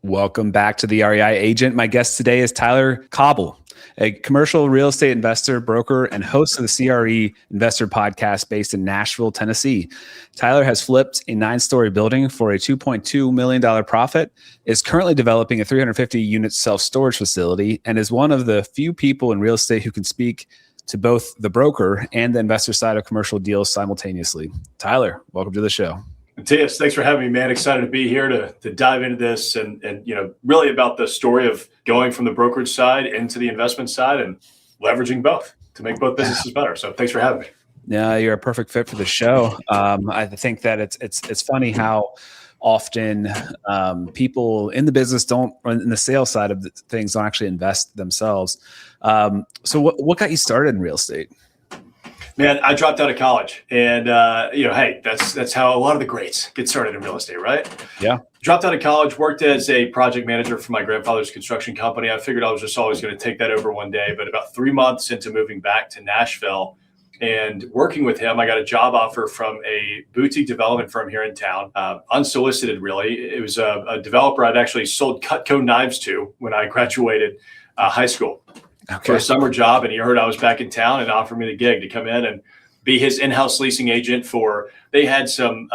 Welcome back to the REI Agent. My guest today is Tyler Cauble, a commercial real estate investor, broker, and host of the CRE Investor Podcast based in Nashville, Tennessee. Tyler has flipped a 9-story building for a $2.2 million profit, is currently developing a 350-unit self-storage facility, and is one of the few people in real estate who can speak to both the broker and the investor side of commercial deals simultaneously. Tyler, welcome to the show. Matthias, thanks for having me, man. Excited to be here to dive into this and really about the story of going from the brokerage side into the investment side and leveraging both to make both businesses better. So thanks for having me. Yeah, you're a perfect fit for the show. I think that it's funny how often people in the business don't, in the sales side of things, don't actually invest themselves. So what got you started in real estate? Man, I dropped out of college, and hey, that's how a lot of the greats get started in real estate, right? Yeah. Dropped out of college, worked as a project manager for my grandfather's construction company. I figured I was just always going to take that over one day, but about 3 months into moving back to Nashville and working with him, I got a job offer from a boutique development firm here in town, unsolicited, really. It was a developer I'd actually sold Cutco knives to when I graduated high school. For a summer job, and he heard I was back in town and offered me the gig to come in and be his in-house leasing agent they had some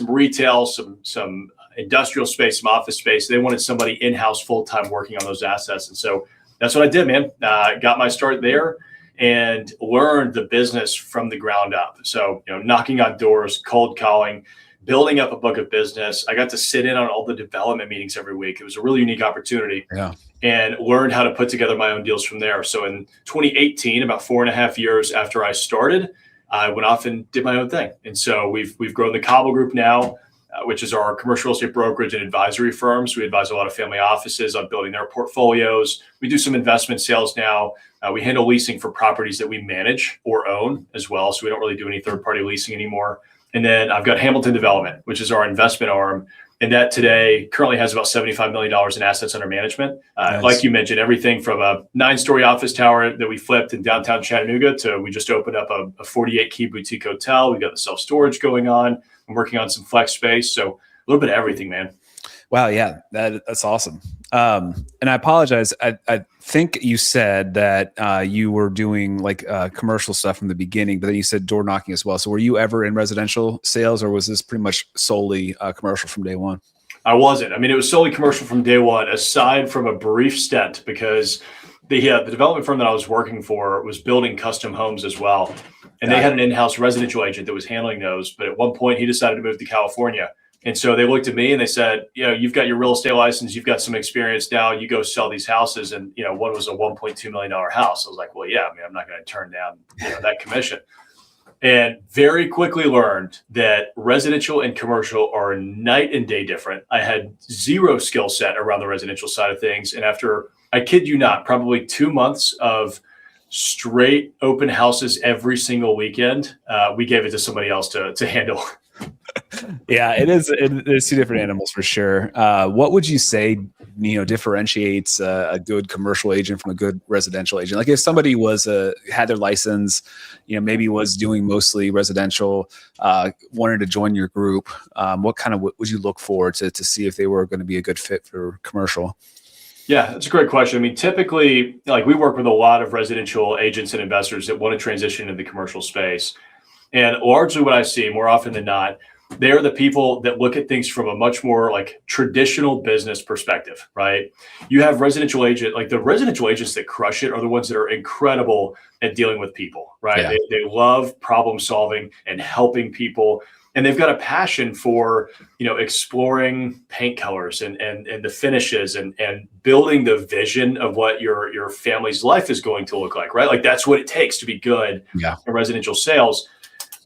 retail, some industrial space, some office space. They wanted somebody in-house full-time working on those assets. And so that's what I did, man. Got my start there and learned the business from the ground up. So, knocking on doors, cold calling, building up a book of business. I got to sit in on all the development meetings every week. It was a really unique opportunity. Yeah. And learned how to put together my own deals from there. So in 2018, about 4.5 years after I started, I went off and did my own thing. And so we've grown the Cauble group now, which is our commercial real estate brokerage and advisory firms. We advise a lot of family offices on building their portfolios. We do some investment sales now. We handle leasing for properties that we manage or own as well. So we don't really do any third-party leasing anymore. And then I've got Hamilton Development, which is our investment arm. And that today currently has about $75 million in assets under management. Nice. Like you mentioned, everything from a 9-story office tower that we flipped in downtown Chattanooga to we just opened up a 48-key boutique hotel. We've got the self-storage going on. I'm working on some flex space. So a little bit of everything, man. Wow. Yeah, that's awesome. And I apologize. I think you said that you were doing like commercial stuff from the beginning, but then you said door knocking as well. So were you ever in residential sales, or was this pretty much solely commercial from day one? I wasn't. I mean, it was solely commercial from day one, aside from a brief stint, because the development firm that I was working for was building custom homes as well. And they had an in-house residential agent that was handling those. But at one point, he decided to move to California. And so they looked at me and they said, you've got your real estate license, you've got some experience now, you go sell these houses. And, one was a $1.2 million house. I was like, well, yeah, I mean, I'm not going to turn down that commission. And very quickly learned that residential and commercial are night and day different. I had zero skill set around the residential side of things. And after, I kid you not, probably 2 months of straight open houses every single weekend, we gave it to somebody else to handle. Yeah, it is two different animals for sure. What would you say, differentiates a good commercial agent from a good residential agent? Like if somebody had their license, maybe was doing mostly residential, wanted to join your group, what would you look for to see if they were going to be a good fit for commercial? Yeah, that's a great question. I mean, typically, like we work with a lot of residential agents and investors that want to transition into the commercial space. And largely what I see more often than not, they're the people that look at things from a much more like traditional business perspective, right? You have residential agent, like the residential agents that crush it are the ones that are incredible at dealing with people, right? Yeah. They love problem solving and helping people. And they've got a passion for, exploring paint colors and the finishes and building the vision of what your family's life is going to look like, right? Like that's what it takes to be good in residential sales.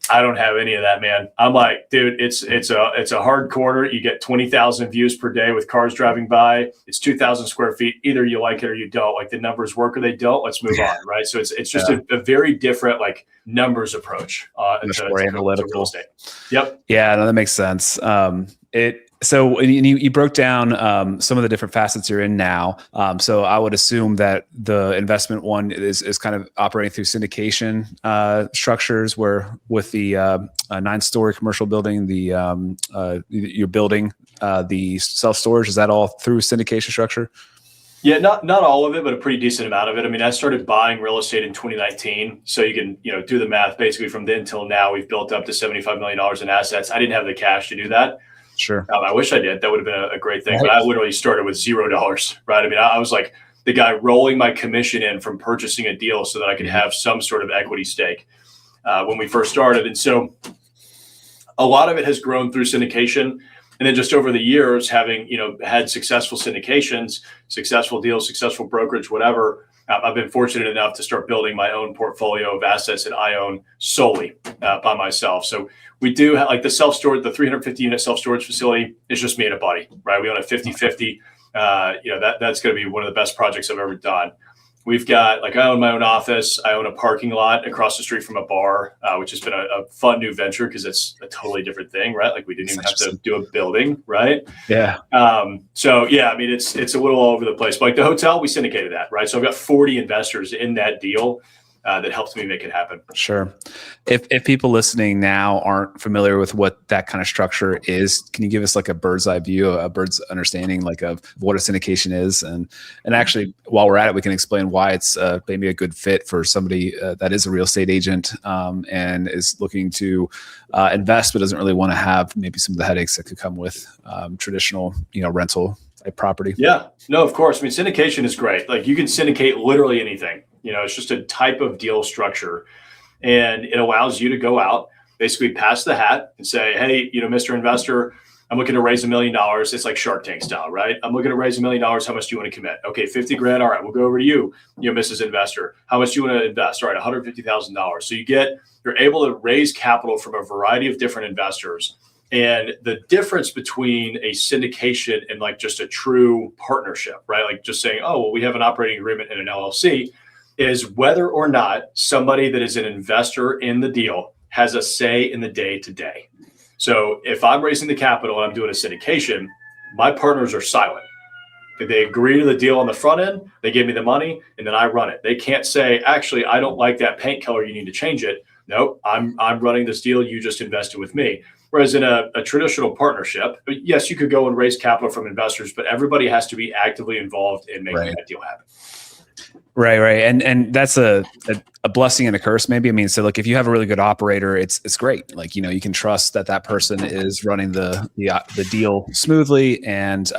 I don't have any of that, man. I'm like, dude, it's a hard corner. You get 20,000 views per day with cars driving by. It's 2,000 square feet. Either you like it or you don't. Like the numbers work or they don't. Let's move on, right? So it's just a very different like numbers approach. Much more analytical. to real estate. Yep. Yeah, no, that makes sense. So you broke down some of the different facets you're in now. So I would assume that the investment one is kind of operating through syndication structures, where with the 9-story commercial building, you're building the self-storage. Is that all through syndication structure? Yeah, not all of it, but a pretty decent amount of it. I mean, I started buying real estate in 2019, so you can do the math. Basically, from then till now, we've built up to $75 million in assets. I didn't have the cash to do that. Sure. I wish I did. That would have been a great thing. Right. But I literally started with $0, right? I mean, I was like the guy rolling my commission in from purchasing a deal so that I could have some sort of equity stake when we first started. And so a lot of it has grown through syndication. And then just over the years, having had successful syndications, successful deals, successful brokerage, whatever, I've been fortunate enough to start building my own portfolio of assets that I own solely by myself. So we do have like the self-storage, the 350 unit self-storage facility is just me and a buddy, right? We own a 50-50. That's going to be one of the best projects I've ever done. We've got, like, I own my own office. I own a parking lot across the street from a bar, which has been a fun new venture because it's a totally different thing, right? Like, we didn't even have to do a building, right? Yeah. So yeah, I mean, it's a little all over the place. But like the hotel, we syndicated that, right? So I've got 40 investors in that deal that helps me make it happen. Sure. If people listening now aren't familiar with what that kind of structure is, can you give us like a bird's eye view, a bird's understanding, like of what a syndication is? And actually, while we're at it, we can explain why it's maybe a good fit for somebody that is a real estate agent and is looking to invest, but doesn't really want to have maybe some of the headaches that could come with traditional, rental type property. Yeah, no, of course. I mean, syndication is great. Like, you can syndicate literally anything. It's just a type of deal structure, and it allows you to go out, basically pass the hat and say, hey, Mr. Investor, I'm looking to raise $1 million. It's like Shark Tank style, right? I'm looking to raise $1 million. How much do you want to commit? Okay, 50 grand. All right, we'll go over to you, Mrs. Investor. How much do you want to invest? All right, $150,000. So you're able to raise capital from a variety of different investors. And the difference between a syndication and like just a true partnership, right? Like just saying, oh, well, we have an operating agreement and an LLC, is whether or not somebody that is an investor in the deal has a say in the day-to-day. So if I'm raising the capital and I'm doing a syndication, my partners are silent. They agree to the deal on the front end, they give me the money, and then I run it. They can't say, actually, I don't like that paint color, you need to change it. No, I'm running this deal, you just invested with me. Whereas in a traditional partnership, yes, you could go and raise capital from investors, but everybody has to be actively involved in making that deal happen. Right. And that's a blessing and a curse, maybe. I mean, so like if you have a really good operator, it's great. Like, you can trust that person is running the deal smoothly, and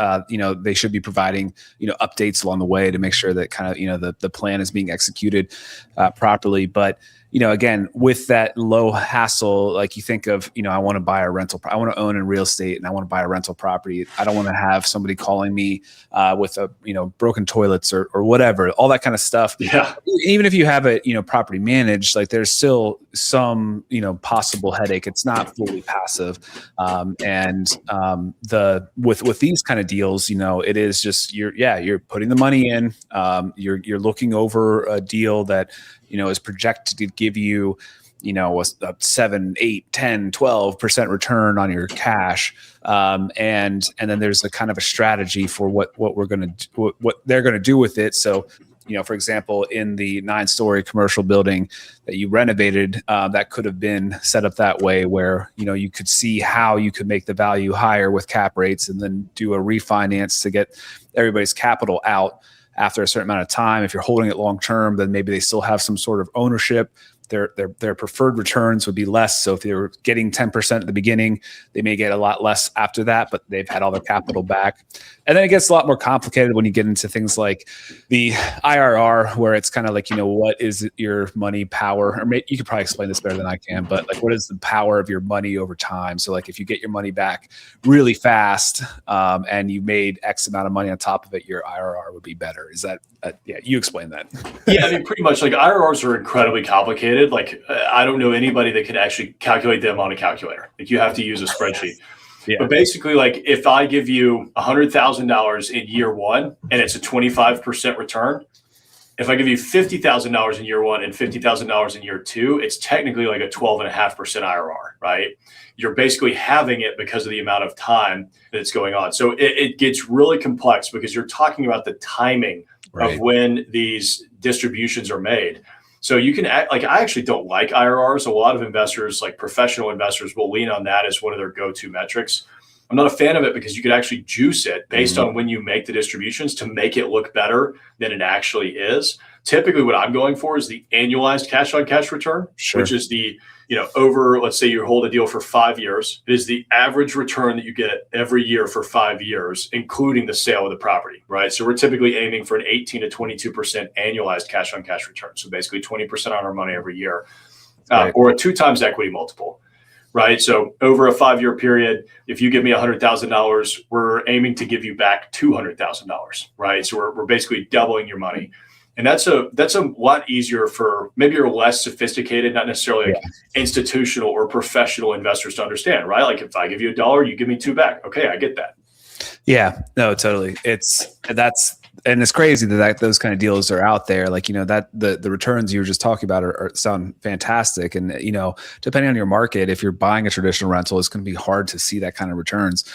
they should be providing updates along the way to make sure that kind of the plan is being executed properly. But again, with that low hassle, like you think of, I want to buy a rental, I want to own in real estate and I want to buy a rental property. I don't want to have somebody calling me with broken toilets or whatever, all that kind of stuff. Yeah. Even if you have it, property managed, like there's still some, possible headache. It's not fully passive. With these kind of deals, it is just, you're putting the money in, you're looking over a deal that, is projected to give you, a 7, 8, 10, 12% return on your cash. And then there's a kind of a strategy for what they're going to do with it. So, for example, in the 9-story commercial building that you renovated, that could have been set up that way where, you could see how you could make the value higher with cap rates and then do a refinance to get everybody's capital out after a certain amount of time. If you're holding it long term, then maybe they still have some sort of ownership. Their preferred returns would be less. So if they're getting 10% at the beginning, they may get a lot less after that, but they've had all their capital back. And then it gets a lot more complicated when you get into things like the IRR, where it's kind of like, what is your money power? Or you could probably explain this better than I can, but like, what is the power of your money over time? So like, if you get your money back really fast and you made X amount of money on top of it, your IRR would be better. Is that, you explain that. Yeah, I mean, pretty much. Like, IRRs are incredibly complicated. Like, I don't know anybody that can actually calculate them on a calculator. Like, you have to use a spreadsheet. Yeah. But basically, like, if I give you $100,000 in year one and it's a 25% return, if I give you $50,000 in year one and $50,000 in year two, it's technically like a 12.5% IRR, right? You're basically having it because of the amount of time that it's going on. So it gets really complex because you're talking about the timing of when these distributions are made. So you can act like, I actually don't like IRRs. A lot of investors, like professional investors, will lean on that as one of their go-to metrics. I'm not a fan of it because you could actually juice it based on when you make the distributions to make it look better than it actually is. Typically what I'm going for is the annualized cash on cash return, which is the, over, let's say you hold a deal for 5 years. It is the average return that you get every year for 5 years, including the sale of the property, right? So we're typically aiming for an 18 to 22% annualized cash on cash return. So basically 20% on our money every year, or a 2 times equity multiple. Right. So over a 5-year period, if you give me $100,000, we're aiming to give you back $200,000. Right. So we're basically doubling your money. And that's a lot easier for maybe your less sophisticated, not necessarily like institutional or professional investors to understand. Right. Like if I give you $1, you give me 2 back. Okay, I get that. Yeah, no, totally. And it's crazy that those kind of deals are out there. Like, that the returns you were just talking about sound fantastic. And, depending on your market, if you're buying a traditional rental, it's going to be hard to see that kind of returns,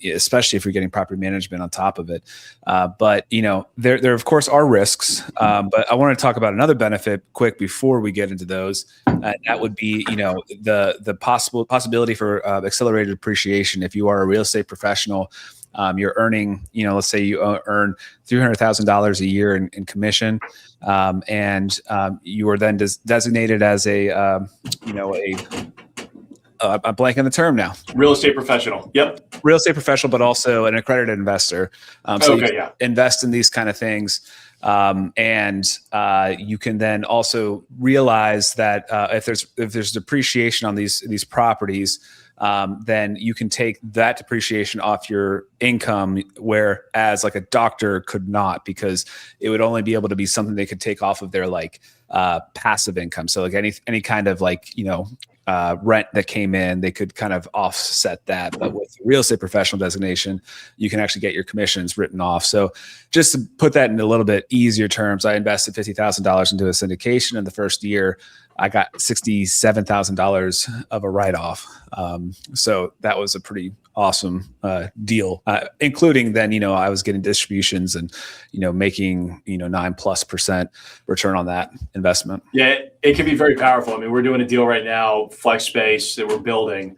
especially if you're getting property management on top of it. But, there of course are risks. But I want to talk about another benefit quick before we get into those. That would be, the possibility for accelerated appreciation. If you are a real estate professional, you're earning, let's say you earn $300,000 a year in commission, and you are then designated as I'm blanking the term now. Real estate professional. Yep. Real estate professional, but also an accredited investor. So you can invest in these kind of things. And you can then also realize that if there's depreciation on these properties, then you can take that depreciation off your income, whereas like a doctor could not, because it would only be able to be something they could take off of their passive income. So like any kind of rent that came in, they could kind of offset that. But with real estate professional designation, you can actually get your commissions written off. So just to put that in a little bit easier terms, I invested $50,000 into a syndication in the first year. I got $67,000 of a write-off. So that was a pretty awesome deal, including then, I was getting distributions and, making, 9+% return on that investment. Yeah, it can be very powerful. I mean, we're doing a deal right now, flex space that we're building.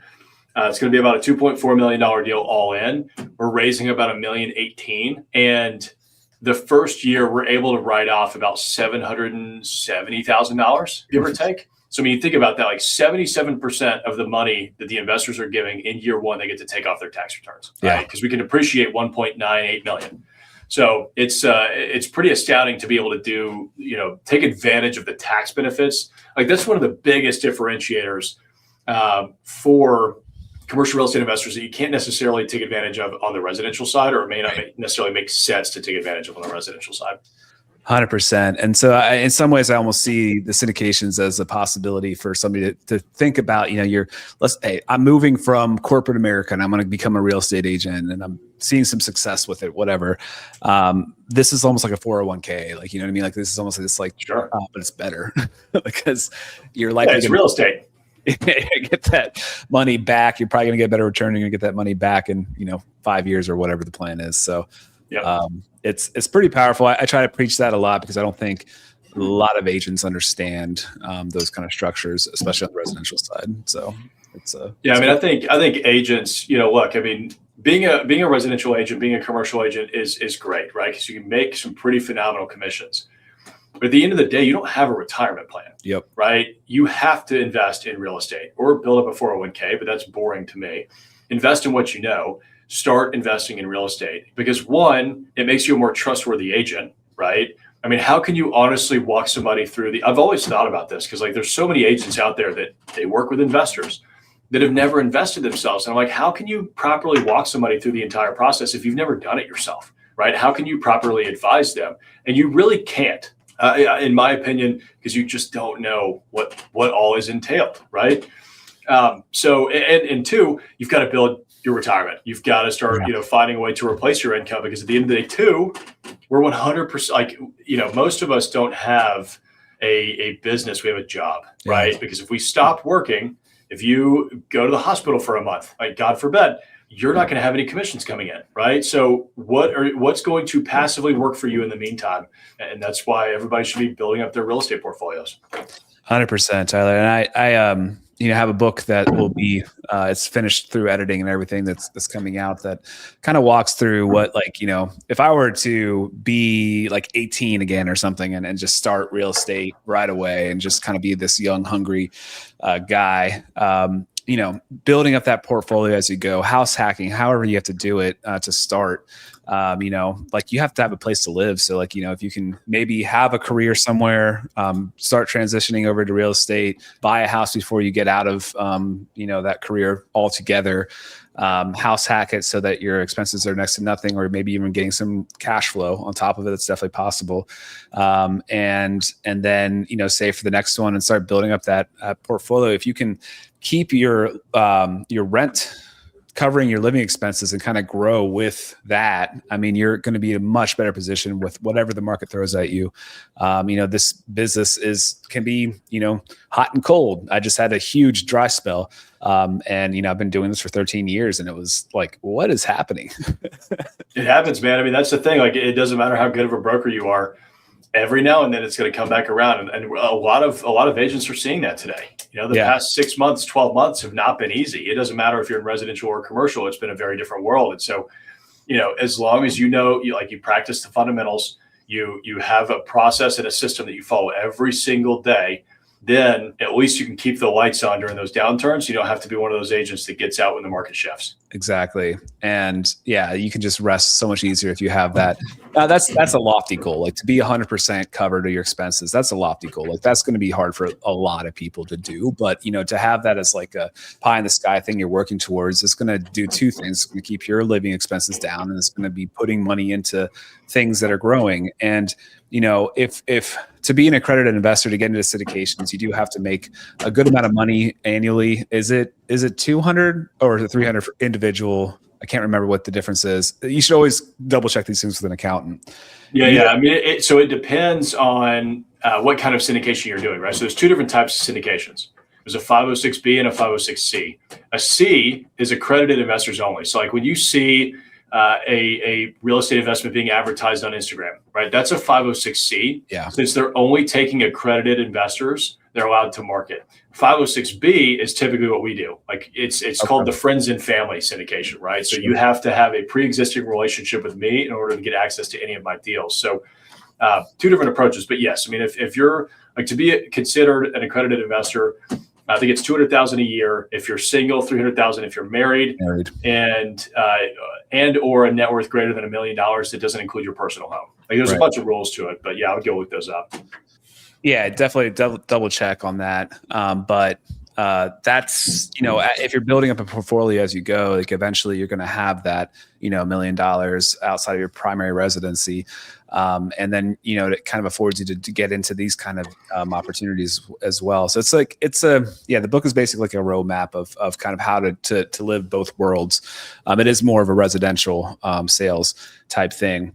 It's going to be about a $2.4 million deal all in. We're raising about $1.18 million. And the first year we're able to write off about $770,000, give or take. So I mean, you think about that, like 77% of the money that the investors are giving in year one, they get to take off their tax returns, right? Because we can depreciate $1.98 million. So it's pretty astounding to be able to do, take advantage of the tax benefits. Like that's one of the biggest differentiators for commercial real estate investors that you can't necessarily take advantage of on the residential side, or it may not necessarily make sense to take advantage of on the residential side. 100%. And so in some ways, I almost see the syndications as a possibility for somebody to think about, I'm moving from corporate America and I'm going to become a real estate agent and I'm seeing some success with it, whatever. This is almost like a 401k. Like, you know what I mean? Like this is almost this sure. But it's better because you're likely it's real estate. Get that money back. You're probably going to get a better return. You're going to get that money back in, 5 years or whatever the plan is. So it's pretty powerful. I try to preach that a lot because I don't think a lot of agents understand those kind of structures, especially on the residential side. So I think agents, look, I mean, being a residential agent, being a commercial agent is great, right? Because you can make some pretty phenomenal commissions. But at the end of the day, you don't have a retirement plan. Yep. Right? You have to invest in real estate or build up a 401k, but that's boring to me. Invest in what you know. Start investing in real estate because one, it makes you a more trustworthy agent, right? I mean, how can you honestly walk somebody through I've always thought about this because there's so many agents out there that they work with investors that have never invested themselves. And I'm like, how can you properly walk somebody through the entire process if you've never done it yourself, right? How can you properly advise them? And you really can't. In my opinion, because you just don't know what all is entailed, right? So, and two, you've got to build your retirement. You've got to start, finding a way to replace your income because at the end of the day, too, we're 100%, like, most of us don't have a business. We have a job, right? Because if we stop working, if you go to the hospital for a month, like God forbid, you're not going to have any commissions coming in, right? So what's going to passively work for you in the meantime? And that's why everybody should be building up their real estate portfolios. 100%, Tyler. And I have a book that will be, it's finished through editing and everything that's coming out that kind of walks through what, if I were to be like 18 again or something and just start real estate right away and just kind of be this young, hungry guy, building up that portfolio as you go, house hacking, however you have to do it to start. You have to have a place to live. So if you can maybe have a career somewhere, start transitioning over to real estate, buy a house before you get out of, that career altogether, house hack it so that your expenses are next to nothing, or maybe even getting some cash flow on top of it. It's definitely possible. And then, save for the next one and start building up that portfolio. If you can keep your rent covering your living expenses and kind of grow with that, I mean, you're going to be in a much better position with whatever the market throws at you. This business can be, hot and cold. I just had a huge dry spell. And, I've been doing this for 13 years and it was like, what is happening? It happens, man. I mean, that's the thing. Like, it doesn't matter how good of a broker you are. Every now and then it's going to come back around. And a lot of agents are seeing that today. Past 6 months, 12 months have not been easy. It doesn't matter if you're in residential or commercial. It's been a very different world. And so, as long as you practice the fundamentals, you have a process and a system that you follow every single day, then at least you can keep the lights on during those downturns. You don't have to be one of those agents that gets out when the market shifts. Exactly. And you can just rest so much easier if you have that. That's a lofty goal. Like, to be 100% covered to your expenses, that's a lofty goal. Like, that's going to be hard for a lot of people to do. But, to have that as like a pie in the sky thing you're working towards, it's going to do two things. It's going to keep your living expenses down, and it's going to be putting money into things that are growing. And, if to be an accredited investor, to get into syndications, you do have to make a good amount of money annually. Is it 200 or 300 for individual? I can't remember what the difference is. You should always double check these things with an accountant. Yeah. I mean, it depends on what kind of syndication you're doing, right? So there's two different types of syndications. There's a 506B and a 506C. A C is accredited investors only. So like when you see a real estate investment being advertised on Instagram, right? That's a 506C. Yeah. Since they're only taking accredited investors, they're allowed to market. 506B is typically what we do. Like it's called the friends and family syndication, right? So you have to have a pre-existing relationship with me in order to get access to any of my deals. So two different approaches, but yes, I mean, if you're like to be considered an accredited investor, I think it's $200,000 a year. If you're single, $300,000 if you're married. And or a net worth greater than $1 million that doesn't include your personal home. Like there's a bunch of rules to it, but I would go look those up. Yeah, definitely double check on that. But that's, if you're building up a portfolio as you go, like eventually you're going to have that, $1 million outside of your primary residency. And then, it kind of affords you to get into these kind of opportunities as well. So the book is basically like a roadmap of kind of how to live both worlds. It is more of a residential sales type thing.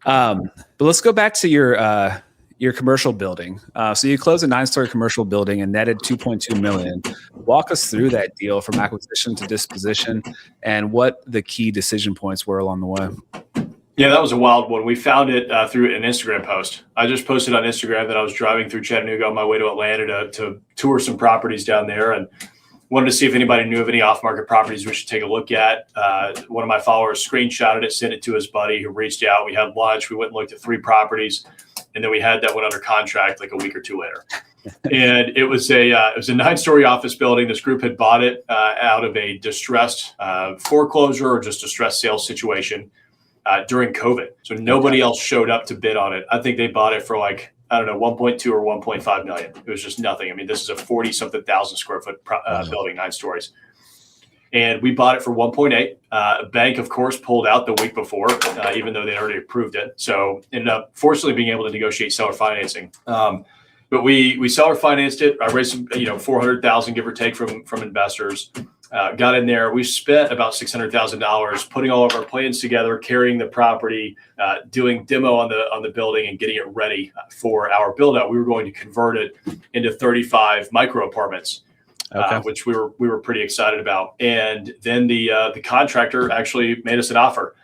But let's go back to your commercial building. So you closed a 9-story commercial building and netted $2.2 million. Walk us through that deal from acquisition to disposition and what the key decision points were along the way. Yeah, that was a wild one. We found it through an Instagram post. I just posted on Instagram that I was driving through Chattanooga on my way to Atlanta to tour some properties down there and wanted to see if anybody knew of any off-market properties we should take a look at. One of my followers screenshotted it, sent it to his buddy who reached out. We had lunch. We went and looked at 3 properties. And then we had that one under contract like a week or two later. And it was a 9-story office building. This group had bought it out of a distressed foreclosure or just distressed sales situation during COVID. So nobody else showed up to bid on it. I think they bought it for 1.2 or 1.5 million. It was just nothing. I mean, this is a 40-something thousand square foot building, 9 stories. And we bought it for 1.8. A bank, of course, pulled out the week before, even though they already approved it. So ended up fortunately being able to negotiate seller financing. But we seller financed it. I raised some, $400,000 give or take from investors. got in there. We spent about $600,000 putting all of our plans together, carrying the property, doing demo on the building, and getting it ready for our build out. We were going to convert it into 35 micro apartments. Okay. Which we were pretty excited about. And then the contractor actually made us an offer.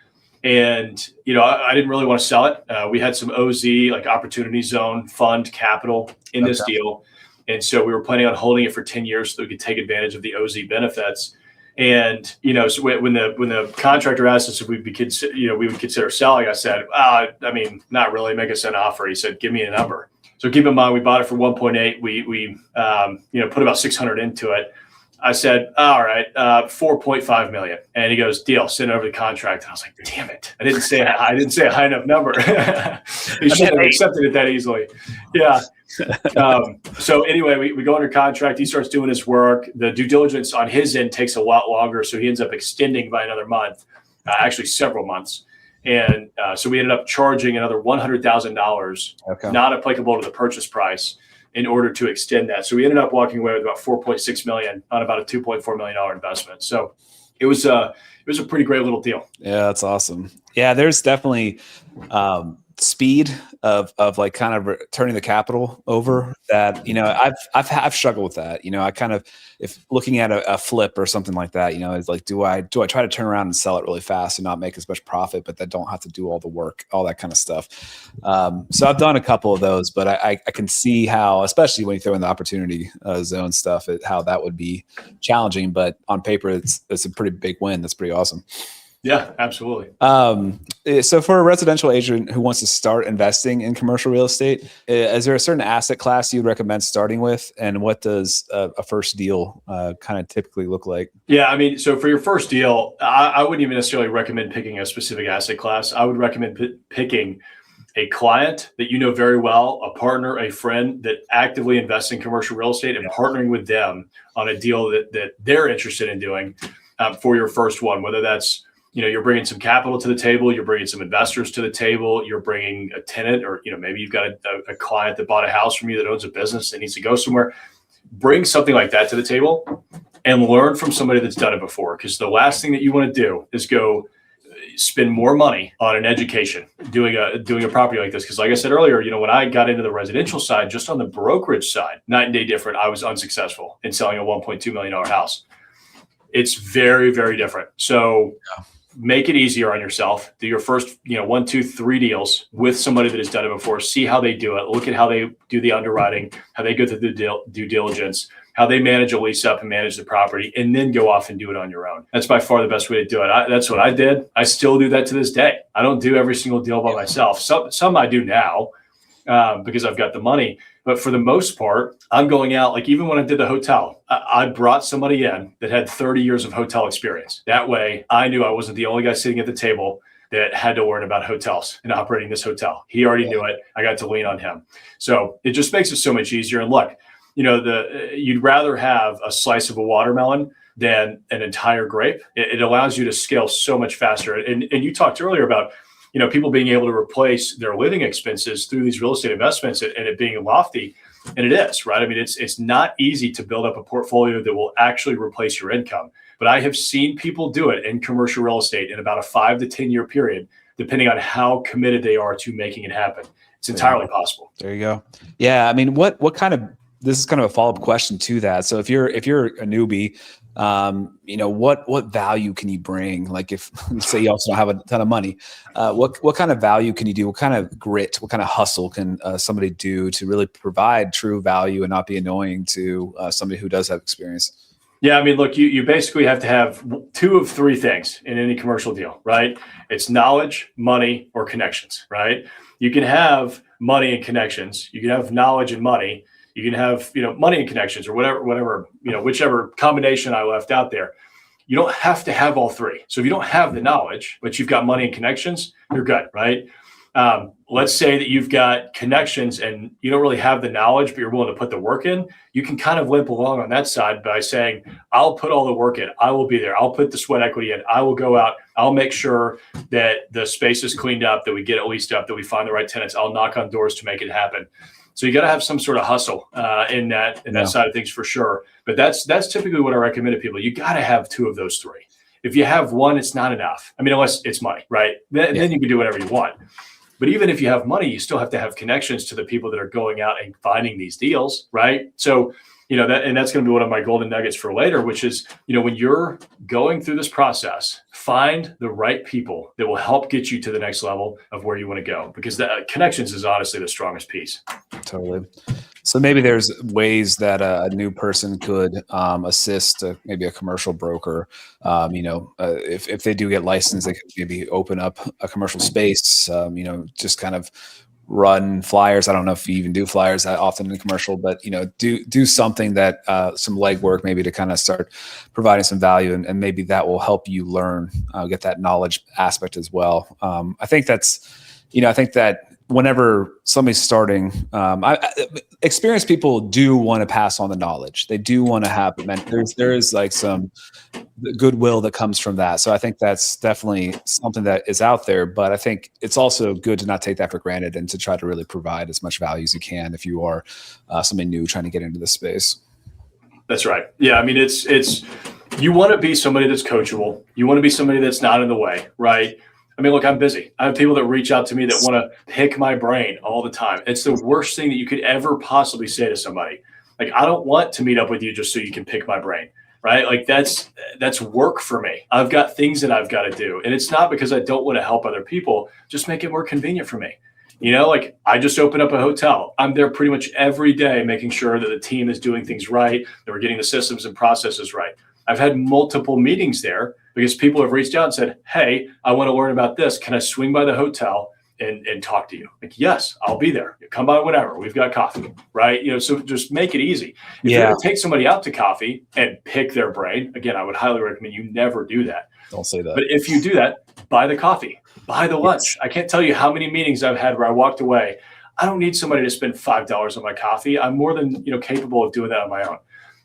And, I didn't really want to sell it. We had some OZ, like Opportunity Zone Fund capital in this deal. And so we were planning on holding it for 10 years so that we could take advantage of the OZ benefits. And, so when the contractor asked us if we would consider selling, I said, not really, make us an offer. He said, give me a number. So keep in mind, we bought it for 1.8. We put about 600 into it. I said, all right, 4.5 million. And he goes, deal, send over the contract. And I was like, damn it. I didn't say a high enough number. He shouldn't have accepted it that easily. Yeah. So anyway, we go under contract. He starts doing his work. The due diligence on his end takes a lot longer. So he ends up extending by another month, actually several months. And so we ended up charging another $100,000, not applicable to the purchase price, in order to extend that. So we ended up walking away with about $4.6 million on about a $2.4 million investment. So it was a pretty great little deal. Yeah, that's awesome. Yeah, there's definitely speed of like kind of turning the capital over that, I've struggled with that. I kind of, if looking at a flip or something like that, it's like, do I try to turn around and sell it really fast and not make as much profit, but that don't have to do all the work, all that kind of stuff. So I've done a couple of those, but I can see how, especially when you throw in the Opportunity Zone stuff, how that would be challenging, but on paper, it's a pretty big win. That's pretty awesome. Yeah, absolutely. So for a residential agent who wants to start investing in commercial real estate, is there a certain asset class you'd recommend starting with? And what does a first deal kind of typically look like? Yeah, so for your first deal, I wouldn't even necessarily recommend picking a specific asset class. I would recommend picking a client that you know very well, a partner, a friend that actively invests in commercial real estate, and partnering with them on a deal that they're interested in doing for your first one, whether that's you're bringing some capital to the table, you're bringing some investors to the table, you're bringing a tenant, or, maybe you've got a client that bought a house from you that owns a business that needs to go somewhere. Bring something like that to the table and learn from somebody that's done it before. Because the last thing that you want to do is go spend more money on an education doing a property like this. Because like I said earlier, when I got into the residential side, just on the brokerage side, night and day different, I was unsuccessful in selling a $1.2 million house. It's very, very different. So make it easier on yourself. Do your first, 1, 2, 3 deals with somebody that has done it before. See how they do it. Look at how they do the underwriting, how they go through the due diligence, how they manage a lease up and manage the property, and then go off and do it on your own. That's by far the best way to do it. That's what I did. I still do that to this day. I don't do every single deal by myself. Some I do now because I've got the money. But for the most part, I'm going out, like even when I did the hotel, I brought somebody in that had 30 years of hotel experience. That way I knew I wasn't the only guy sitting at the table that had to learn about hotels and operating this hotel. He already knew it. I got to lean on him. So it just makes it so much easier. And look, you'd rather have a slice of a watermelon than an entire grape. It allows you to scale so much faster. And you talked earlier about people being able to replace their living expenses through these real estate investments and it being lofty. And it is, right? It's not easy to build up a portfolio that will actually replace your income. But I have seen people do it in commercial real estate in about a 5 to 10 year period, depending on how committed they are to making it happen. It's entirely possible. There you go. Yeah. What kind of, this is kind of a follow-up question to that. So if you're a newbie, what value can you bring? Like if say you also don't have a ton of money, what kind of value can you do? What kind of grit, what kind of hustle can somebody do to really provide true value and not be annoying to somebody who does have experience? Yeah, look, you basically have to have 2 of 3 things in any commercial deal, right? It's knowledge, money, or connections, right? You can have money and connections. You can have knowledge and money. You can have, money and connections or whatever, whichever combination I left out there. You don't have to have all 3. So if you don't have the knowledge, but you've got money and connections, you're good, right? Let's say that you've got connections and you don't really have the knowledge, but you're willing to put the work in. You can kind of limp along on that side by saying, I'll put all the work in. I will be there. I'll put the sweat equity in. I will go out. I'll make sure that the space is cleaned up, that we get it leased up, that we find the right tenants. I'll knock on doors to make it happen. So you got to have some sort of hustle in that side of things for sure. But that's typically what I recommend to people. You got to have two of those three. If you have one, it's not enough. I mean, unless it's money, right? Then you can do whatever you want. But even if you have money, you still have to have connections to the people that are going out and finding these deals, right? So, that's going to be one of my golden nuggets for later, which is, when you're going through this process, find the right people that will help get you to the next level of where you want to go, because the connections is honestly the strongest piece. Totally. So maybe there's ways that a new person could assist maybe a commercial broker. If they do get licensed, they could maybe open up a commercial space, just kind of run flyers. I don't know if you even do flyers that often in commercial, but, do something that some legwork maybe to kind of start providing some value, and maybe that will help you learn, get that knowledge aspect as well. I think that whenever somebody's starting, experienced people do want to pass on the knowledge. They do want to have, there is like some goodwill that comes from that. So I think that's definitely something that is out there, but I think it's also good to not take that for granted and to try to really provide as much value as you can if you are somebody new trying to get into this space. That's right. Yeah. I mean, it's you want to be somebody that's coachable. You want to be somebody that's not in the way, right? I mean, look, I'm busy. I have people that reach out to me that want to pick my brain all the time. It's the worst thing that you could ever possibly say to somebody. Like, I don't want to meet up with you just so you can pick my brain, right? Like that's work for me. I've got things that I've got to do. And it's not because I don't want to help other people, just make it more convenient for me. Like I just opened up a hotel. I'm there pretty much every day, making sure that the team is doing things right, that we're getting the systems and processes right. I've had multiple meetings there because people have reached out and said, hey, I want to learn about this. Can I swing by the hotel and talk to you? Like, yes, I'll be there. Come by whenever. We've got coffee, right? So just make it easy. If you're going to take somebody out to coffee and pick their brain, again, I would highly recommend you never do that. Don't say that. But if you do that, buy the coffee, buy the lunch. I can't tell you how many meetings I've had where I walked away. I don't need somebody to spend $5 on my coffee. I'm more than capable of doing that on my own.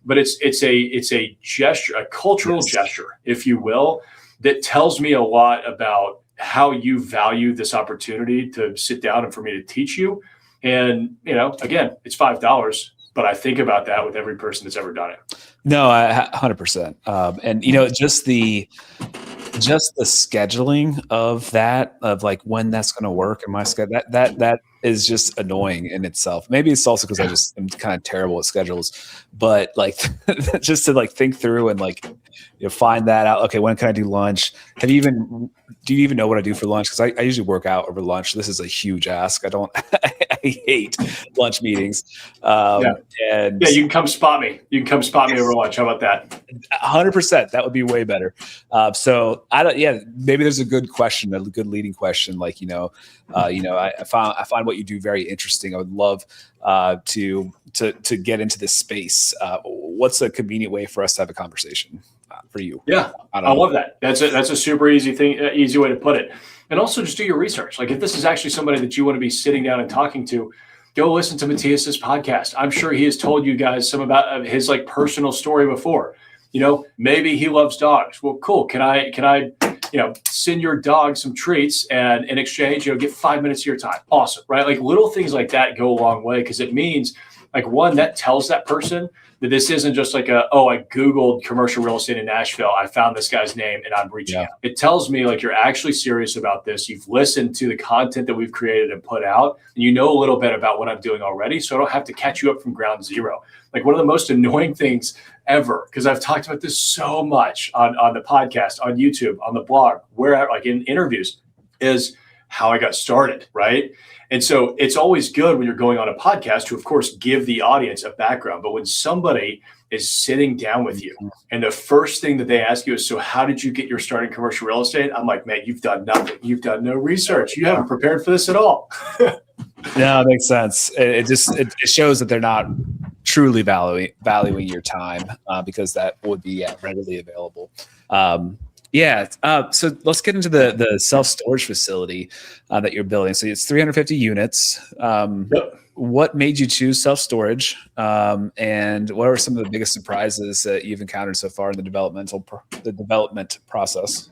But it's a gesture, a cultural gesture, if you will, that tells me a lot about how you value this opportunity to sit down and for me to teach you. And, again, it's $5, but I think about that with every person that's ever done it. No, 100%. And, just the scheduling of that, of like when that's going to work in my schedule, that is just annoying in itself. Maybe it's also because I just am kind of terrible at schedules, but like just to like think through and like find that out. Okay, when can I do lunch? Do you even know what I do for lunch? Because I usually work out over lunch. This is a huge ask. I hate lunch meetings. And you can come spot me. You can come spot me over lunch. How about that? 100%. That would be way better. So maybe there's a good question, a good leading question. Like, I find what you do very interesting. I would love to get into this space. What's a convenient way for us to have a conversation for you? Yeah, I love that. That's a super easy way to put it. And also just do your research. Like if this is actually somebody that you want to be sitting down and talking to, go listen to Matthias's podcast. I'm sure he has told you guys some about his like personal story before. Maybe he loves dogs. Well, cool. Can I send your dog some treats and in exchange, get 5 minutes of your time? Awesome. Right. Like little things like that go a long way because it means like one, that tells that person that this isn't just like I Googled commercial real estate in Nashville. I found this guy's name and I'm reaching out. It tells me like you're actually serious about this. You've listened to the content that we've created and put out, and you know a little bit about what I'm doing already. So I don't have to catch you up from ground zero. Like one of the most annoying things ever, because I've talked about this so much on the podcast, on YouTube, on the blog, wherever, like in interviews, is how I got started, right? And so it's always good when you're going on a podcast to, of course, give the audience a background. But when somebody is sitting down with you and the first thing that they ask you is, so how did you get your start in commercial real estate? I'm like, man, you've done nothing. You've done no research. You haven't prepared for this at all. No, it makes sense. It shows that they're not truly valuing your time because that would be readily available. So let's get into the self-storage facility that you're building. So it's 350 units. What made you choose self-storage? And what are some of the biggest surprises that you've encountered so far in the development process?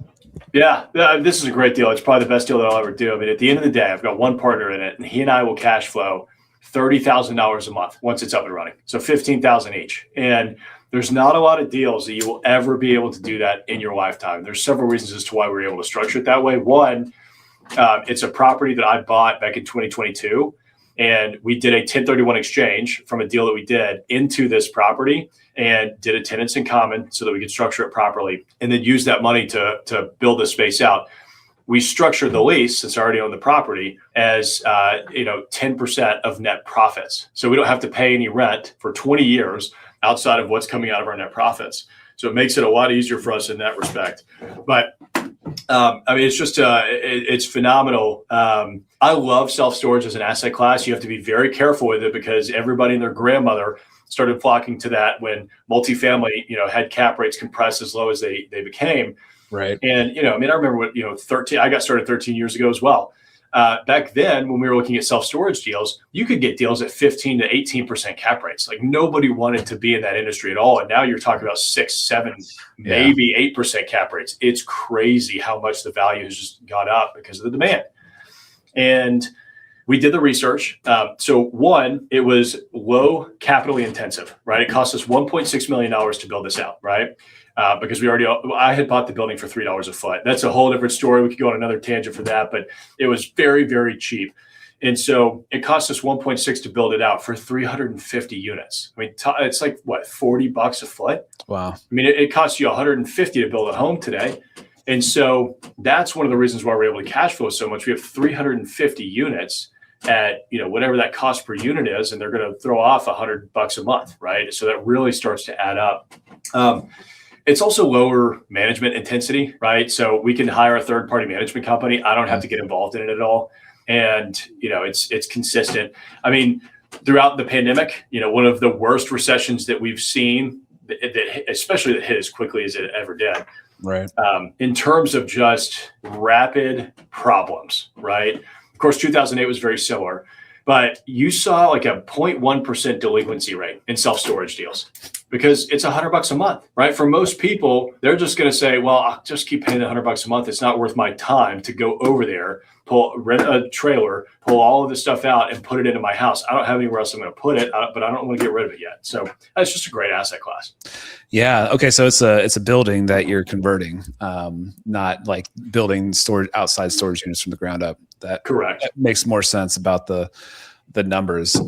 Yeah, this is a great deal. It's probably the best deal that I'll ever do. I mean, at the end of the day, I've got one partner in it, and he and I will cash flow $30,000 a month once it's up and running. So $15,000 each. And there's not a lot of deals that you will ever be able to do that in your lifetime. There's several reasons as to why we're able to structure it that way. One, it's a property that I bought back in 2022, and we did a 1031 exchange from a deal that we did into this property and did a tenants in common so that we could structure it properly and then use that money to build this space out. We structured the lease, since I already own the property, as 10% of net profits. So we don't have to pay any rent for 20 years outside of what's coming out of our net profits. So it makes it a lot easier for us in that respect. But it's just it's phenomenal. I love self-storage as an asset class. You have to be very careful with it because everybody and their grandmother started flocking to that when multifamily, had cap rates compressed as low as they became. Right. And, I remember what, 13, I got started 13 years ago as well. Back then, when we were looking at self-storage deals, you could get deals at 15 to 18% cap rates. Like nobody wanted to be in that industry at all. And now you're talking about 6, 7, maybe 8% cap rates. It's crazy how much the value has just gone up because of the demand. And we did the research. So one, it was low capitally intensive, right? It cost us $1.6 million to build this out, right? Because I had bought the building for $3 a foot. That's a whole different story. We could go on another tangent for that, but it was very, very cheap. And so it cost us 1.6 to build it out for 350 units. I mean, it's like what, $40 a foot? Wow. I mean, it costs you 150 to build a home today. And so that's one of the reasons why we're able to cash flow so much. We have 350 units at, whatever that cost per unit is, and they're going to throw off $100 a month, right? So that really starts to add up. It's also lower management intensity, right? So we can hire a third-party management company. I don't have to get involved in it at all. And, it's consistent. I mean, throughout the pandemic, one of the worst recessions that we've seen, especially that hit as quickly as it ever did. Right. In terms of just rapid problems, right? Of course, 2008 was very similar, but you saw like a 0.1% delinquency rate in self-storage deals because it's $100 a month, right? For most people, they're just going to say, well, I'll just keep paying $100 a month. It's not worth my time to go over there, rent a trailer, pull all of this stuff out and put it into my house. I don't have anywhere else I'm going to put it, but I don't want to get rid of it yet. So that's just a great asset class. Yeah. Okay. So it's a building that you're converting, not like building outside storage units from the ground up. Correct. That makes more sense about the numbers.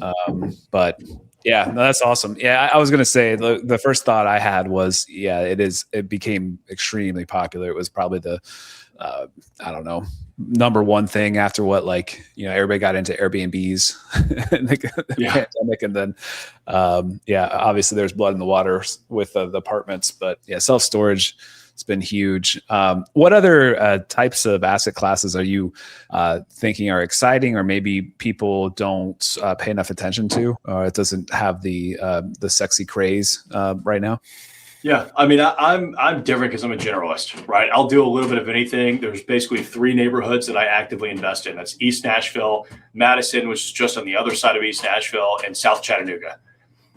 But yeah, no, that's awesome. Yeah. I was going to say the first thought I had was, it became extremely popular. It was probably the, number one thing after what, everybody got into Airbnbs in the pandemic. And then, obviously there's blood in the water with the apartments, but self-storage, it's been huge. What other types of asset classes are you thinking are exciting, or maybe people don't pay enough attention to, or it doesn't have the sexy craze right now? Yeah, I mean, I'm different because I'm a generalist, right? I'll do a little bit of anything. There's basically 3 neighborhoods that I actively invest in. That's East Nashville, Madison, which is just on the other side of East Nashville, and South Chattanooga.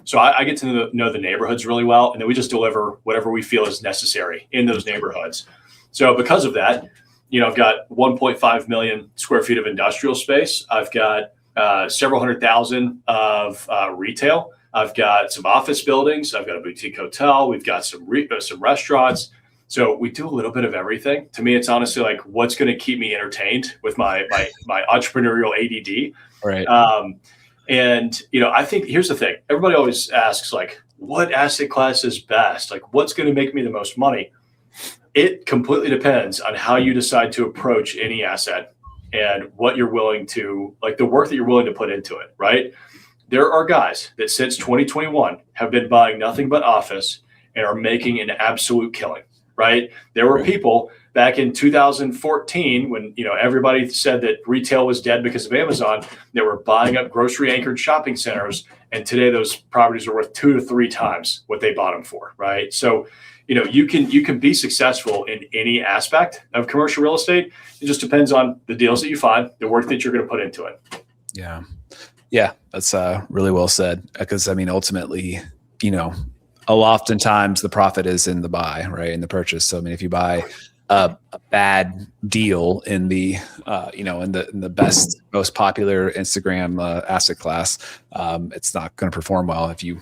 So I get to know the neighborhoods really well, and then we just deliver whatever we feel is necessary in those neighborhoods. So because of that, I've got 1.5 million square feet of industrial space. I've got several hundred thousand of retail. I've got some office buildings. I've got a boutique hotel. We've got some restaurants. So we do a little bit of everything. To me, it's honestly like what's going to keep me entertained with my entrepreneurial ADD. Right. And, I think here's the thing. Everybody always asks, what asset class is best? What's going to make me the most money? It completely depends on how you decide to approach any asset and what you're willing to, the work that you're willing to put into it, right? There are guys that since 2021 have been buying nothing but office and are making an absolute killing, right? There were people back in 2014 when, everybody said that retail was dead because of Amazon, they were buying up grocery anchored shopping centers. And today those properties are worth 2 to 3 times what they bought them for, right? So, you can be successful in any aspect of commercial real estate. It just depends on the deals that you find, the work that you're going to put into it. Yeah. Yeah. That's really well said. Because ultimately, oftentimes the profit is in the buy, right? In the purchase. So, if you buy a bad deal in the in the best, most popular Instagram asset class, it's not going to perform well. If you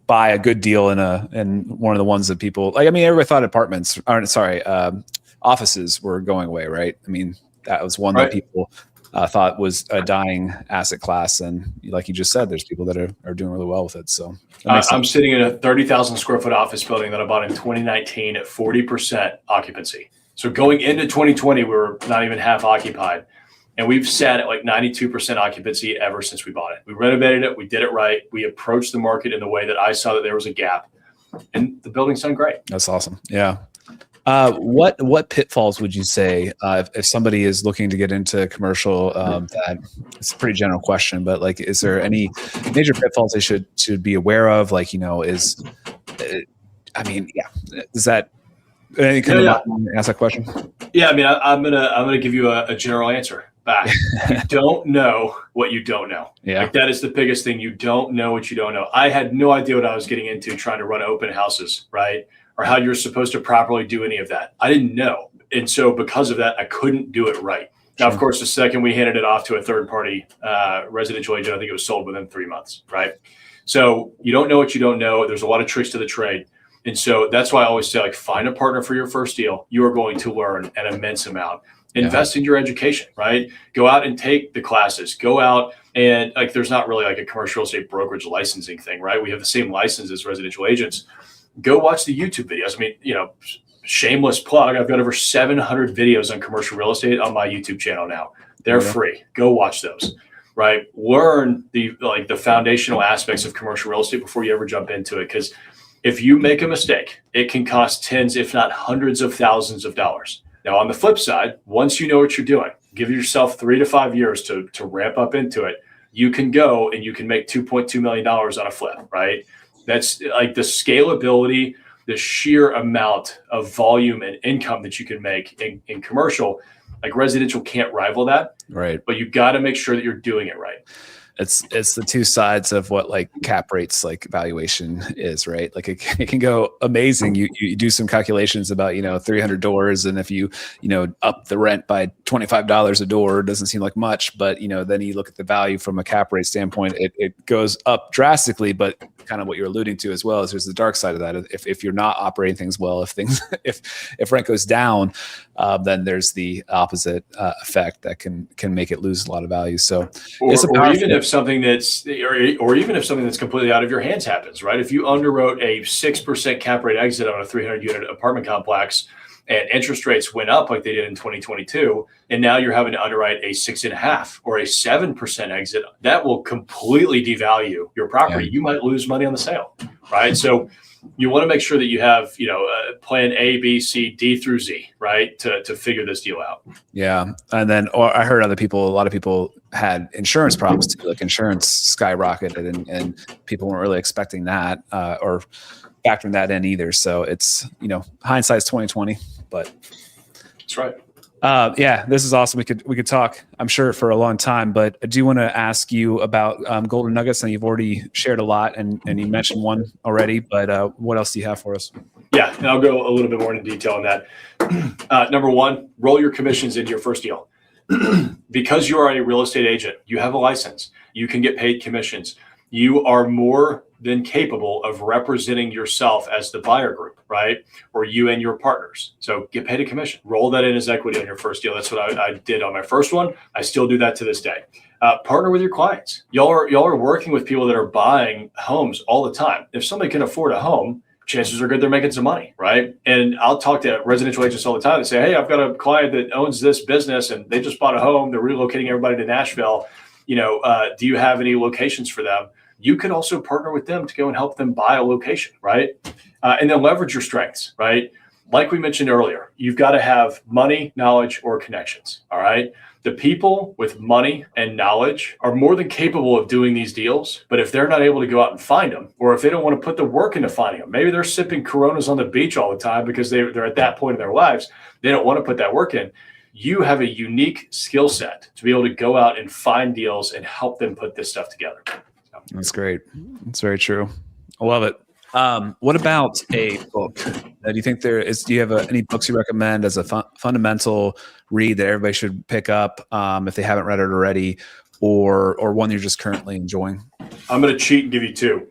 buy a good deal in one of the ones that people like, I mean, everybody thought offices were going away, right? I mean, that was one that people thought was a dying asset class, and like you just said, there's people that are doing really well with it. So I'm sitting in a 30,000 square foot office building that I bought in 2019 at 40% occupancy. So going into 2020, we were not even half occupied, and we've sat at like 92% occupancy ever since we bought it. We renovated it, we did it right, we approached the market in the way that I saw that there was a gap, and the building's done great. That's awesome. Yeah. What pitfalls would you say if somebody is looking to get into commercial? That it's a pretty general question, but like, is there any major pitfalls they should be aware of? Like, does that any kind of ask that question? Yeah, I mean, I'm gonna give you a general answer back. You don't know what you don't know. Yeah, like that is the biggest thing. You don't know what you don't know. I had no idea what I was getting into trying to run open houses, right? Or how you're supposed to properly do any of that. I didn't know. And so because of that, I couldn't do it right. Now, of course, the second we handed it off to a third party residential agent, I think it was sold within 3 months, right? So you don't know what you don't know. There's a lot of tricks to the trade. And so that's why I always say, like, find a partner for your first deal. You are going to learn an immense amount. Invest in your education, right? Go out and take the classes. Go out and like, there's not really like a commercial real estate brokerage licensing thing, right? We have the same license as residential agents. Go watch the YouTube videos. I mean, shameless plug. I've got over 700 videos on commercial real estate on my YouTube channel now. They're free. Go watch those, right? Learn the foundational aspects of commercial real estate before you ever jump into it. Because if you make a mistake, it can cost tens, if not hundreds of thousands of dollars. Now, on the flip side, once you know what you're doing, give yourself 3 to 5 years to ramp up into it. You can go and you can make $2.2 million on a flip, right? That's like the scalability, the sheer amount of volume and income that you can make in commercial. Like residential can't rival that, right? But you've got to make sure that you're doing it right. It's the two sides of what like cap rates like valuation is, right? Like it can go amazing. You do some calculations about 300 doors, and if you up the rent by $25 a door, it doesn't seem like much, but then you look at the value from a cap rate standpoint, it goes up drastically. But kind of what you're alluding to as well is there's the dark side of that. If you're not operating things well, if rent goes down, then there's the opposite effect that can make it lose a lot of value. So or even if something that's completely out of your hands happens, right? If you underwrote a 6% cap rate exit on a 300 unit apartment complex and interest rates went up like they did in 2022, and now you're having to underwrite a 6.5 or a 7% exit, that will completely devalue your property. You might lose money on the sale, right? So you want to make sure that you have, plan A, B, C, D through Z, right? To figure this deal out. Yeah. And then, or I heard a lot of people had insurance problems too, like insurance skyrocketed and people weren't really expecting that, or factoring that in either. So it's, hindsight's 2020, but that's right. This is awesome. We could talk, I'm sure, for a long time, but I do want to ask you about golden nuggets, and you've already shared a lot, and you mentioned one already, but what else do you have for us? Yeah, and I'll go a little bit more into detail on that. Number one, roll your commissions into your first deal. Because you are a real estate agent, you have a license, you can get paid commissions. You are more than capable of representing yourself as the buyer group, right? Or you and your partners. So get paid a commission. Roll that in as equity on your first deal. That's what I did on my first one. I still do that to this day. Partner with your clients. Y'all are working with people that are buying homes all the time. If somebody can afford a home, chances are good they're making some money, right? And I'll talk to residential agents all the time and say, hey, I've got a client that owns this business and they just bought a home. They're relocating everybody to Nashville. Do you have any locations for them? You can also partner with them to go and help them buy a location, right? And then leverage your strengths, right? Like we mentioned earlier, you've got to have money, knowledge, or connections, all right? The people with money and knowledge are more than capable of doing these deals, but if they're not able to go out and find them, or if they don't want to put the work into finding them, maybe they're sipping Coronas on the beach all the time because they're at that point in their lives, they don't want to put that work in. You have a unique skill set to be able to go out and find deals and help them put this stuff together. That's great. That's very true. I love it. What about a book? Do you think do you have any books you recommend as a fundamental read that everybody should pick up if they haven't read it already, or one you're just currently enjoying? I'm going to cheat and give you two.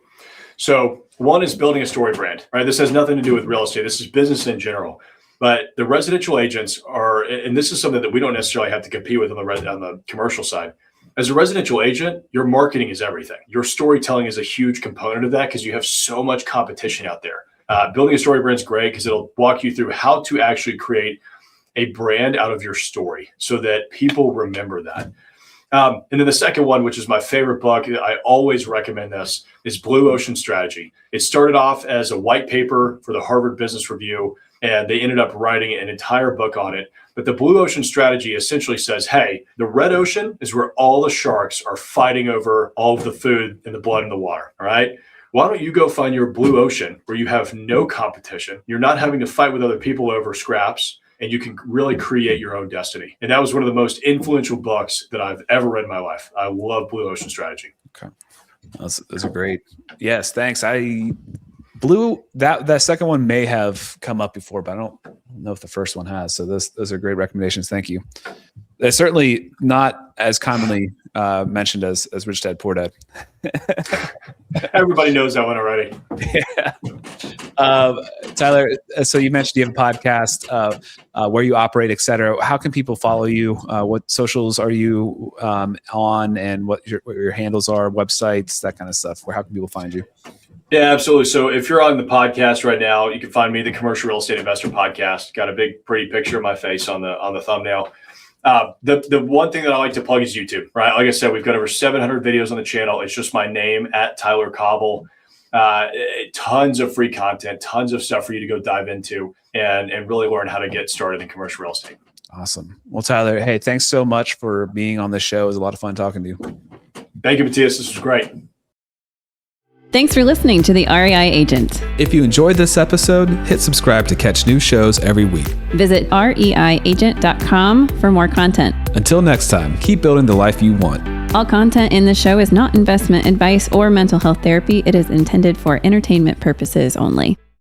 So one is building a story brand, right? This has nothing to do with real estate. This is business in general. But the residential agents are, and this is something that we don't necessarily have to compete with on the commercial side. As a residential agent, your marketing is everything. Your storytelling is a huge component of that because you have so much competition out there. Building a story brand is great because it'll walk you through how to actually create a brand out of your story so that people remember that. And then the second one, which is my favorite book, I always recommend this, is Blue Ocean Strategy. It started off as a white paper for the Harvard Business Review, and they ended up writing an entire book on it. But the Blue Ocean Strategy essentially says, hey, the red ocean is where all the sharks are fighting over all of the food and the blood in the water, all right? Why don't you go find your blue ocean where you have no competition? You're not having to fight with other people over scraps, and you can really create your own destiny. And that was one of the most influential books that I've ever read in my life. I love Blue Ocean Strategy. Okay. Those are great. Yes, thanks. That second one may have come up before, but I don't know if the first one has. So those are great recommendations. Thank you. They're certainly not as commonly mentioned as Rich Dad Poor Dad. Everybody knows that one already. Yeah. Tyler, so you mentioned you have a podcast, where you operate, et cetera. How can people follow you? What socials are you on, and what your handles are, websites, that kind of stuff? How can people find you? Yeah, absolutely. So if you're on the podcast right now, you can find me, the Commercial Real Estate Investor Podcast. Got a big, pretty picture of my face on the thumbnail. The one thing that I like to plug is YouTube, right? Like I said, we've got over 700 videos on the channel. It's just my name at Tyler Cauble. Tons of free content, tons of stuff for you to go dive into and really learn how to get started in commercial real estate. Awesome. Well, Tyler, hey, thanks so much for being on the show. It was a lot of fun talking to you. Thank you, Matthias. This was great. Thanks for listening to the REI Agent. If you enjoyed this episode, hit subscribe to catch new shows every week. Visit reiagent.com for more content. Until next time, keep building the life you want. All content in the show is not investment advice or mental health therapy. It is intended for entertainment purposes only.